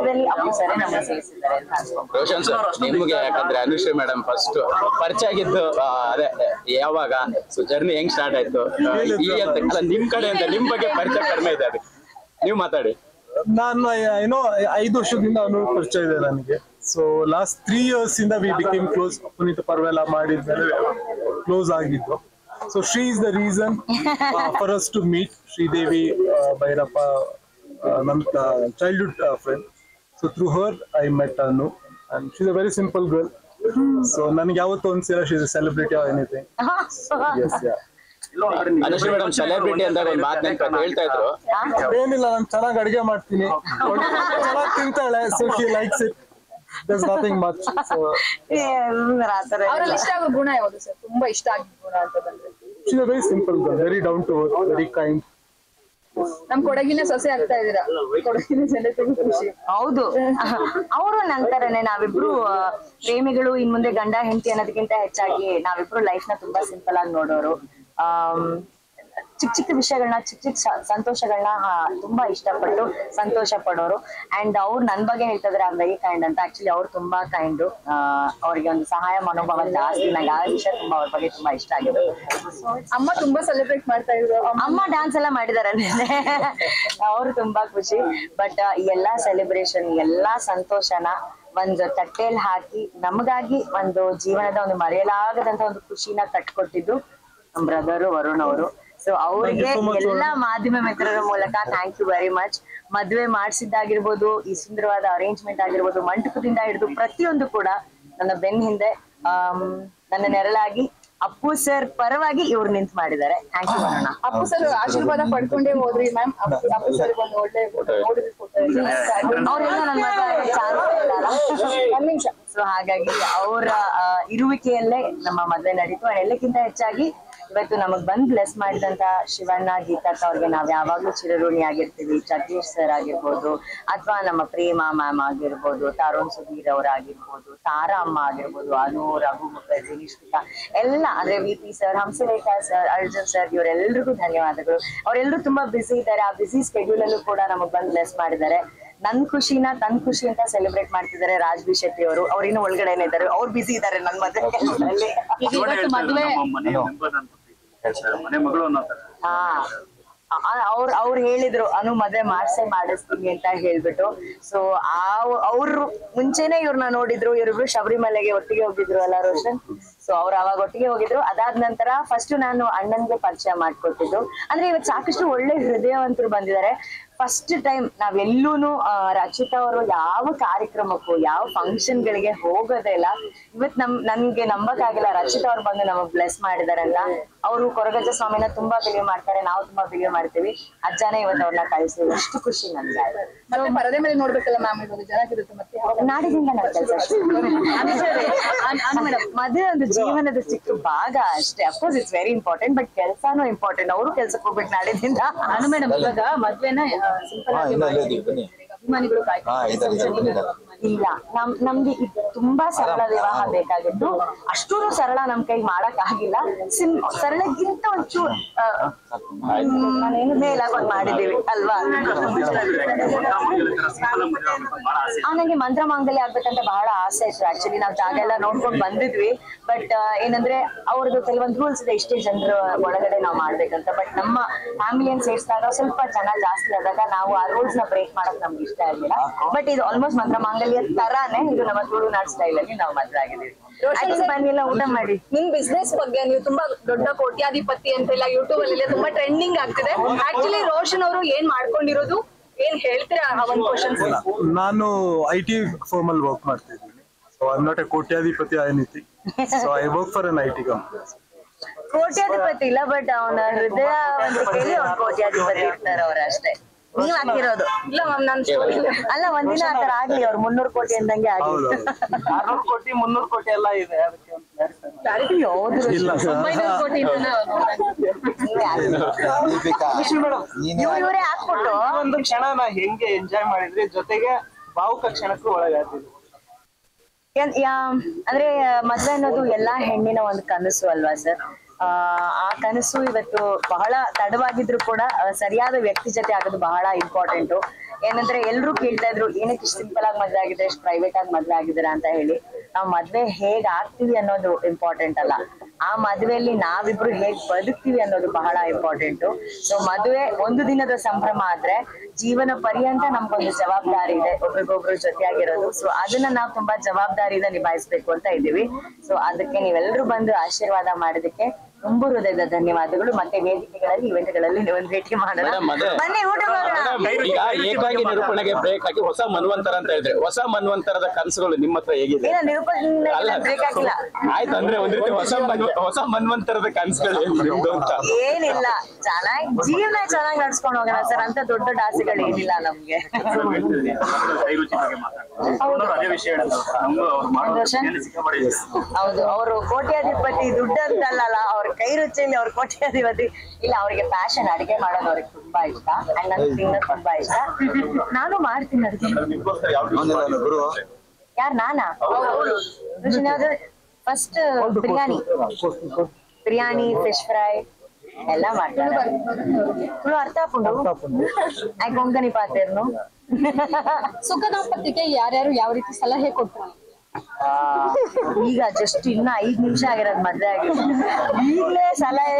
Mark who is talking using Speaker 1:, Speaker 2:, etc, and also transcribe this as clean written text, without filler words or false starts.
Speaker 1: ಲೆಕ್ಕದಲ್ಲಿ ಅಪ್ಪು ಸರ್ ನಮ್ಮ ಸೇರಿಸಿದ್ದಾರೆ ಅಂತ ಅನ್ಕೊಂಡ್ರು.
Speaker 2: ರೋಷನ್ ಸರ್ ನಿಮ್ಗೆ ಯಾಕಂದ್ರೆ ಅನುಶ್ರೀ ಮೇಡಮ್ ಫಸ್ಟ್ ಪರಿಚಯ ಆಗಿದ್ದು ಅದೇ ಯಾವಾಗ ಜರ್ನಿ ಹೆಂಗ್ ಸ್ಟಾರ್ಟ್ ಆಯ್ತು ಅಲ್ಲ ನಿಮ್ ಕಡೆ ಅಂತ ನಿಮ್ ಬಗ್ಗೆ ಪರಿಚಯ ಕಡಿಮೆ ಇದೆ ಅದಕ್ಕೆ ನೀವು ಮಾತಾಡಿ.
Speaker 3: ನಾನು ಏನೋ 5 ವರ್ಷದಿಂದ ಅವನು ಪರಿಚಯ ಇದೆ ನನಗೆ. ಸೊ ಲಾಸ್ಟ್ 3 years ಇಂದ ವಿ ಬಿಕೇಮ್ ಕ್ಲೋಸ್. ಪುನೀತ್ ಪರ್ವೆಲ್ಲ ಮಾಡಿದ್ಮೇಲೆ ಕ್ಲೋಸ್ ಆಗಿದ್ದು. So she is the reason for us to meet. Sridevi Bhyrappa ನನ್ನ childhood friend. So through her I met Anu and she is a very simple girl. So ನನಗೆ ಯಾವತ್ತೂ ಅನ್ಸಿಲ್ಲ she is a celebrity or anything.
Speaker 2: Anushree madam celebrity ಅಂದಾಗ ಒಂದು ಮಾತು ನೆನಪು ಹೇಳ್ತಾ ಇದ್ರು.
Speaker 3: ಏನಿಲ್ಲ, ನಾನು ಚೆನ್ನಾಗಿ ಅಡಿಗೆ ಮಾಡ್ತೀನಿ, ಚೆನ್ನಾಗಿ ತಿಂತಾಳೆ. So she likes it. There's nothing much. So
Speaker 4: ಅವರಲ್ಲಿ ಇಷ್ಟ ಆಗೋ ಗುಣ ಯಾವುದು ಸರ್? ತುಂಬಾ ಇಷ್ಟ ಆಗಿದ್ದ ಗುಣ ಅಂತ ಬಂದ್ರೆ
Speaker 3: she's a very simple girl, very down to earth, very kind.
Speaker 4: ನಮ್ ಕೊಡಗಿನ ಸೊಸೆ ಆಗ್ತಾ ಇದೀರಾ, ಕೊಡಗಿನ ಜನತೆಗೂ ಖುಷಿ.
Speaker 1: ಹೌದು, ಅವರು ನಂತರನೇ ನಾವಿಬ್ರು ಪ್ರೇಮಿಗಳು. ಇನ್ ಮುಂದೆ ಗಂಡ ಹೆಂಡತಿ ಅನ್ನೋದಕ್ಕಿಂತ ಹೆಚ್ಚಾಗಿ ನಾವಿಬ್ರು ಲೈಫ್ ನ ತುಂಬಾ ಸಿಂಪಲ್ ಆಗಿ ನೋಡೋರು. ಚಿಕ್ಕ ಚಿಕ್ಕ ವಿಷಯಗಳನ್ನ, ಚಿಕ್ಕ ಚಿಕ್ಕ ಸಂತೋಷಗಳನ್ನ ತುಂಬಾ ಇಷ್ಟಪಟ್ಟು ಸಂತೋಷ ಪಡೋರು. ಅಂಡ್ ಅವ್ರು ನನ್ ಬಗ್ಗೆ ಹೇಳ್ತಾ ಇದ್ರೆ ಐ ವೆರಿ ಕೈಂಡ್ ಅಂತ. ಆಕ್ಚುಲಿ ಅವ್ರು ತುಂಬಾ ಕೈಂಡು. ಅವ್ರಿಗೆ ಒಂದು ಸಹಾಯ ಮನೋಭಾವ ಜಾಸ್ತಿ. ನಂಗೆ ಆ ವಿಷಯ ತುಂಬಾ ಅವ್ರ ಬಗ್ಗೆ ತುಂಬಾ ಇಷ್ಟ ಆಗಿದೆ.
Speaker 4: ಅಮ್ಮ ತುಂಬಾ ಸೆಲೆಬ್ರೇಟ್ ಮಾಡ್ತಾ ಇದ್ರು.
Speaker 1: ಅಮ್ಮ ಡ್ಯಾನ್ಸ್ ಎಲ್ಲ ಮಾಡಿದಾರೆ ಅವ್ರು ತುಂಬಾ ಖುಷಿ. ಬಟ್ ಎಲ್ಲಾ ಸೆಲೆಬ್ರೇಷನ್, ಎಲ್ಲಾ ಸಂತೋಷನ ಒಂದು ತಟ್ಟೆಯಲ್ಲಿ ಹಾಕಿ ನಮಗಾಗಿ ಒಂದು ಜೀವನದ ಒಂದು ಮರೆಯಲಾಗದಂತ ಒಂದು ಖುಷಿನ ಕಟ್ಕೊಟ್ಟಿದ್ದು ನಮ್ ಬ್ರದರ್ ವರುಣ್ ಅವರು. ಸೊ ಅವ್ರಿಗೆ ಎಲ್ಲಾ ಮಾಧ್ಯಮ ಮಿತ್ರರ ಮೂಲಕ ಥ್ಯಾಂಕ್ ಯು ವೆರಿ ಮಚ್. ಮದ್ವೆ ಮಾಡಿಸಿದ್ದಾಗಿರ್ಬೋದು, ಈ ಸುಂದರವಾದ ಅರೇಂಜ್ಮೆಂಟ್ ಆಗಿರ್ಬೋದು, ಮಂಟಪದಿಂದ ಹಿಡಿದು ಪ್ರತಿಯೊಂದು ಕೂಡ ನನ್ನ ಬೆನ್ ಹಿಂದೆ ನನ್ನ ನೆರಳಾಗಿ ಅಪ್ಪು ಸರ್ ಪರವಾಗಿ ಇವ್ರು ನಿಂತು ಮಾಡಿದ್ದಾರೆ. Thank you Varuna.
Speaker 4: Appu sir ಆಶೀರ್ವಾದ ಪಡ್ಕೊಂಡೇ ಹೋದ್ರಿ ಮ್ಯಾಮ್. ಅಪ್ಪು ಸರ್ ಒಂದು ಒಳ್ಳೆ ನೋಡಿದ್ರಿ
Speaker 1: ಅವ್ರೆಲ್ಲ ನನ್ನ ಚಾನ್ಸ್. ಸೊ ಹಾಗಾಗಿ ಅವರ ಇರುವಿಕೆಯಲ್ಲೇ ನಮ್ಮ ಮದ್ವೆ ನಡೀತು. ಎಲ್ಲಕ್ಕಿಂತ ಹೆಚ್ಚಾಗಿ ಇವತ್ತು ನಮಗ್ ಬಂದ್ ಬ್ಲೆಸ್ ಮಾಡಿದಂತ ಶಿವಣ್ಣ, ಗೀತಕ್ಕ ಅವ್ರಿಗೆ ನಾವ್ ಯಾವಾಗ್ಲೂ ಚಿರಋಣಿ ಆಗಿರ್ತೀವಿ. ಜಗದೀಶ್ ಸರ್ ಆಗಿರ್ಬೋದು, ಅಥವಾ ನಮ್ಮ ಪ್ರೇಮಾ ಮ್ಯಾಮ್ ಆಗಿರ್ಬೋದು, ತರುಣ್ ಸುಧೀರ್ ಅವರಾಗಿರ್ಬೋದು, ತಾರಾ ಅಮ್ಮ ಆಗಿರ್ಬೋದು, ಅನು, ರಘು ಮುಖರ್ಜಿ, ನಿಶ್ವಿತಾ ಎಲ್ಲ, ಅಂದ್ರೆ VP sir, Hamsalekha sir, Arjun sir, ಇವರೆಲ್ರಿಗೂ ಧನ್ಯವಾದಗಳು. ಅವರೆಲ್ಲರೂ ತುಂಬಾ ಬಿಸಿ ಇದ್ದಾರೆ. ಆ ಬಿಸಿ ಸ್ಕೆಡ್ಯೂಲ್ ಅಲ್ಲೂ ಕೂಡ ನಮಗ್ ಬಂದ್ ಬ್ಲೆಸ್ ಮಾಡಿದ್ದಾರೆ. ನನ್ ಖುಷಿನ ತನ್ ಖುಷಿ ಅಂತ ಸೆಲೆಬ್ರೇಟ್ ಮಾಡ್ತಿದ್ದಾರೆ ರಾಜ್ಬಿ ಶೆಟ್ಟಿ ಅವರು. ಅವ್ರಿನ್ನೂ ಒಳಗಡೆನೆ ಇದ್ದಾರೆ, ಅವ್ರು ಬಿಸಿ ಇದ್ದಾರೆ ನನ್ ಮದ್ವೆ ಕೆಲಸದಲ್ಲಿ.
Speaker 5: ಮನೆ ಮಗಳು
Speaker 1: ಅವ್ರು ಹೇಳಿದ್ರು ಅನು ಮದ್ವೆ ಮಾಡಿಸ್ತೀನಿ ಅಂತ ಹೇಳ್ಬಿಟ್ಟು. ಸೊ ಅವ್ರು ಮುಂಚೆನೆ ಇವ್ರನ್ನ ನೋಡಿದ್ರು. ಇವ್ರಿಬ್ರು ಶಬರಿಮಲೆಗೆ ಒಟ್ಟಿಗೆ ಹೋಗಿದ್ರು ಅಲ್ಲ ರೋಷನ್? ಸೊ ಅವ್ರು ಅವಾಗ ಒಟ್ಟಿಗೆ ಹೋಗಿದ್ರು. ಅದಾದ ನಂತರ ಫಸ್ಟ್ ನಾನು ಅಣ್ಣನ್ಗೆ ಪರಿಚಯ ಮಾಡ್ಕೊಟ್ಟಿದ್ದು. ಅಂದ್ರೆ ಇವತ್ತು ಸಾಕಷ್ಟು ಒಳ್ಳೆ ಹೃದಯವಂತರು ಬಂದಿದ್ದಾರೆ. ಫಸ್ಟ್ ಟೈಮ್ ನಾವೆಲ್ಲೂನು ರಚಿತಾ ಅವರು ಯಾವ ಕಾರ್ಯಕ್ರಮಕ್ಕೂ, ಯಾವ ಫಂಕ್ಷನ್ ಗಳಿಗೆ ಹೋಗೋದೇ ಇಲ್ಲ. ಇವತ್ ನನ್ಗೆ ನಂಬಕ್ಕಾಗಿಲ್ಲ ರಚಿತಾ ಅವ್ರು ಬಂದು ನಮಗ್ ಬ್ಲೆಸ್ ಮಾಡಿದಾರೆ ಅಂತ. ಅವರು ಕೊರಗಜ್ಜ ಸ್ವಾಮಿನ ತುಂಬಾ ಬಿಲೀವ್ ಮಾಡ್ತಾರೆ, ನಾವು ತುಂಬಾ ಬಿಲೀವ್ ಮಾಡ್ತೀವಿ. ಅಜ್ಜನೇ ಇವತ್ತು ಅವ್ರನ್ನ ಕಳಿಸಿ ಎಷ್ಟು ಖುಷಿ ನನ್ಗೆ.
Speaker 4: ಮತ್ತೆ ಪರದೆ ಮೇಲೆ ನೋಡ್ಬೇಕಲ್ಲ ಮ್ಯಾಮ್, ಇವಾಗ ಚೆನ್ನಾಗಿರುತ್ತೆ. ಮತ್ತೆ
Speaker 1: ನಾಡಿದಿಂದ ನಾನು ಕೆಲಸ ಮದುವೆ ಒಂದು ಜೀವನದ ಚಿಕ್ಕ ಭಾಗ ಅಷ್ಟೇ. Of course it's very important, but ಕೆಲ್ಸಾನು ಇಂಪಾರ್ಟೆಂಟ್. ಅವರು ಕೆಲ್ಸಕ್ಕೆ ಹೋಗ್ಬೇಕು ನಾಡಿದಿಂದ. ಅನು ಮೇಡಮ್, ಇವಾಗ ಮದ್ವೆನ ಸಿಂಪಲ್ ಆಗಿ ಅಭಿಮಾನಿಗಳು ಇಲ್ಲ, ನಮ್ಗೆ ತುಂಬಾ ಸರಳ ವಿವಾಹ ಬೇಕಾಗಿತ್ತು. ಅಷ್ಟೂನು ಸರಳ ನಮ್ ಕೈ ಮಾಡಕ್ ಆಗಿಲ್ಲ. ಸರಳಕ್ಕಿಂತ ಒಂಚೂರು ನಾನೇನು ಮೇಲಾಗಿ ಮಾಡಿದೀವಿ ಅಲ್ವಾ? ನನಗೆ ಮಂತ್ರ ಮಾಂಗಲ್ಯ ಆಗ್ಬೇಕಂತ ಬಹಳ ಆಸೆ ಇತ್ತು. ಆಕ್ಚುಲಿ ನಾವ್ ಜಾಗ ಎಲ್ಲ ನೋಡ್ಕೊಂಡ್ ಬಂದಿದ್ವಿ. ಬಟ್ ಏನಂದ್ರೆ ಅವ್ರದ್ದು ಕೆಲವೊಂದು ರೂಲ್ಸ್ ಇದೆ, ಇಷ್ಟೇ ಜನರು ಒಳಗಡೆ ನಾವ್ ಮಾಡ್ಬೇಕಂತ. ಬಟ್ ನಮ್ಮ ಫ್ಯಾಮಿಲಿಯನ್ ಸೇರಿಸಿದಾಗ ಸ್ವಲ್ಪ ಜನ ಜಾಸ್ತಿ ಆದಾಗ ನಾವು ಆ ರೂಲ್ಸ್ ನ ಬ್ರೇಕ್ ಮಾಡಕ್ ನಮ್ಗೆ ಇಷ್ಟ ಆಗಿಲ್ಲ. ಬಟ್ ಇದು ಆಲ್ಮೋಸ್ಟ್ ಮಂತ್ರ ಮಾಂಗಲ್ಯ ತರಾನೇ. ಇದು ನಮ್ಮ ತುಳುನಾಡು ಸ್ಟೈಲ್ ಅಲ್ಲಿ ನಾವು ಮದ್ವೆ ಆಗಿದ್ದೀವಿ. ಬನ್ನಿಲ್ಲ, ಊಟ ಮಾಡಿ.
Speaker 4: ನಿಮ್ ಬಿಸ್ನೆಸ್ ಬಗ್ಗೆ ನೀವು ತುಂಬಾ ದೊಡ್ಡ ಕೋಟ್ಯಾಧಿಪತಿ ಅಂತೆಲ್ಲ ಯೂಟ್ಯೂಬ್ ಅಲ್ಲಿ ತುಂಬಾ ಟ್ರೆಂಡಿಂಗ್ ಆಗ್ತಿದೆ. ಆಕ್ಚುಲಿ ರೋಷನ್ ಅವರು ಏನ್ ಮಾಡ್ಕೊಂಡಿರೋದು, ಏನ್ ಹೇಳ್ತೀರಾ ಆ ಒಂದು ಕ್ವಶನ್ಸ್?
Speaker 3: ನಾನು IT ಫರ್ಮ್ ಅಲ್ಲಿ ವರ್ಕ್ ಮಾಡ್ತಾ ಇದ್ದೀನಿ. So I am not A Kotyadhipati anything. So I work for an IT company.
Speaker 1: ಕೋಟ್ಯಾಧಿಪತಿ ಇಲ್ಲ, ಬಟ್ ಅವನ ಹೃದಯ ಒಂದು ಕೋಟ್ಯಾಧಿಪತಿ ಇರ್ತಾರೆ ಅವ್ರ ಅಷ್ಟೇ. ನೀವ್ ಹಾಕಿರೋದು
Speaker 4: ಇಲ್ಲ ಮ್ಯಾಮ್, ನಾನು
Speaker 1: ಅಲ್ಲ, ಒಂದಿನ ಆತರ ಆಗ್ಲಿ. ಅವ್ರು 300 ಕೋಟಿ ಅಂದಂಗೆ ಆಗ್ಲಿ.
Speaker 5: 600 ಕೋಟಿ 300 ಕೋಟಿ ಎಲ್ಲ ಇದೆ. ಅದಕ್ಕೆ
Speaker 1: ಇವರೇ ಹಾಕ್ಬಿಟ್ಟು
Speaker 5: ಒಂದು ಕ್ಷಣನ ಹೆಂಗೆ ಎಂಜಾಯ್ ಮಾಡಿದ್ರಿ, ಜೊತೆಗೆ ಭಾವುಕ ಕ್ಷಣಕ್ಕೂ ಒಳಗಾಗ್ತಿದ್ವಿ.
Speaker 1: ಅಂದ್ರೆ ಮದ್ವೆ ಅನ್ನೋದು ಎಲ್ಲಾ ಹೆಣ್ಣಿನ ಒಂದು ಕನಸು ಅಲ್ವಾ ಸರ್? ಆ ಕನಸು ಇವತ್ತು ಬಹಳ ತಡವಾಗಿದ್ರು ಕೂಡ ಸರಿಯಾದ ವ್ಯಕ್ತಿ ಜೊತೆ ಆಗೋದು ಬಹಳ ಇಂಪಾರ್ಟೆಂಟು. ಏನಂದ್ರೆ ಎಲ್ರು ಕೇಳ್ತಾ ಇದ್ರು ಏನಕ್ಕೆ ಇಷ್ಟು ಸಿಂಪಲ್ ಆಗಿ ಮದ್ವೆ ಆಗಿದ್ರೆ ಇಷ್ಟು ಪ್ರೈವೇಟ್ ಆಗಿ ಮದ್ವೆ ಆಗಿದ್ದೀರಾ ಅಂತ ಹೇಳಿ. ನಾವ್ ಮದ್ವೆ ಹೇಗ್ ಆಗ್ತೀವಿ ಅನ್ನೋದು ಇಂಪಾರ್ಟೆಂಟ್ ಅಲ್ಲ, ಆ ಮದ್ವೆಯಲ್ಲಿ ನಾವಿಬ್ರು ಹೇಗ್ ಬದುಕ್ತಿವಿ ಅನ್ನೋದು ಬಹಳ ಇಂಪಾರ್ಟೆಂಟ್. ಸೊ ಮದುವೆ ಒಂದು ದಿನದ ಸಂಭ್ರಮ ಆದ್ರೆ ಜೀವನ ಪರ್ಯಂತ ನಮ್ಗೊಂದು ಜವಾಬ್ದಾರಿ ಇದೆ ಒಬ್ರಿಗೊಬ್ರು ಜೊತೆಯಾಗಿರೋದು. ಸೊ ಅದನ್ನ ನಾವು ತುಂಬಾ ಜವಾಬ್ದಾರಿಯಿಂದ ನಿಭಾಯಿಸ್ಬೇಕು ಅಂತ ಇದ್ದೀವಿ. ಸೊ ಅದಕ್ಕೆ ನೀವೆಲ್ಲರೂ ಬಂದು ಆಶೀರ್ವಾದ ಮಾಡೋದಕ್ಕೆ ತುಂಬಾ ಹೃದಯದ ಧನ್ಯವಾದಗಳು. ಮತ್ತೆ ವೇದಿಕೆಗಳಲ್ಲಿ ಇವೆಂಟ್ಗಳಲ್ಲಿ ಒಂದು ಭೇಟಿ ಮಾಡೋಣ, ಬನ್ನಿ ಊಟ ಮಾಡೋಣ.
Speaker 2: ಈಗ ಏಕಾಂಗಿ ನಿರೂಪಣೆಗೆ ಬ್ರೇಕ್ ಹಾಕಿ ಹೊಸ ಮನ್ವಂತರ ಅಂತ ಹೇಳಿದ್ರೆ, ಹೊಸ ಮನ್ವಂತರದ ಕನಸುಗಳು ನಿಮ್ಮ ಹತ್ರ ಹೇಗಿದೆ?
Speaker 1: ನಿರೂಪಣೆ ಬ್ರೇಕ್ ಆಗಿಲ್ಲ.
Speaker 2: ಆಯ್ತು, ಅಂದ್ರೆ ಒಂದ್ ರೀತಿ ಹೊಸ ಮನ್ವಂತರದ ಕನಸುಗಳು ನಿಮ್ದು ಅಂತ.
Speaker 1: ಏನಿಲ್ಲ, ಚೆನ್ನಾಗಿ ಜೀವನ ಚೆನ್ನಾಗಿ ನಡ್ಸ್ಕೊಂಡು ಹೋಗೋಣ ಸರ್, ಅಂತ ದೊಡ್ಡ ದೊಡ್ಡ ಆಸೆಗಳು ಏನಿಲ್ಲ ನಮ್ಗೆ. ಹೌದು, ಅವರು ಕೋಟ್ಯಾಧಿಪತಿ ದುಡ್ಡು ಅಂತಲ್ಲ, ಅವ್ರ ಕೈ ರುಚಿಯಲ್ಲಿ ಅವ್ರ ಕೋಟ್ಯಾಧಿಪತಿ ಇಲ್ಲ. ಅವ್ರಿಗೆ ಪ್ಯಾಷನ್, ಅಡಿಗೆ ಮಾಡೋದು ಅವ್ರಿಗೆ ತುಂಬಾ ಇಷ್ಟ, ಅಂಡ್ ನನ್ಗೆ ತಿನ್ನೋದು ತುಂಬಾ ಇಷ್ಟ. ನಾನು ಮಾಡ್ತೀನಿ ಅಡಿಗೆ. ಯಾರು ನಾನಾ? ಫಸ್ಟ್ ಬಿರಿಯಾನಿ, ಫಿಶ್ ಫ್ರೈ ಎಲ್ಲ ಮಾಡ್ತಾರೆ. ತುಳು ಅರ್ಥ ಹಾಕೊಂಡು ಆಯ್ ಕೊಂಕಣಿ ಪಾತೇರ್ನು.
Speaker 4: ಸುಖ ದಾಂಪತ್ಯಕ್ಕೆ ಯಾರ್ಯಾರು ಯಾವ ರೀತಿ ಸಲಹೆ ಕೊಟ್ರು?
Speaker 1: ಈಗ ಜಸ್ಟ್ ಇನ್ನ 5 ನಿಮಿಷ ಆಗಿರೋದು ಮದ್ವೆ ಆಗಿದೆ, ಈಗಲೇ ಸಲಹೆ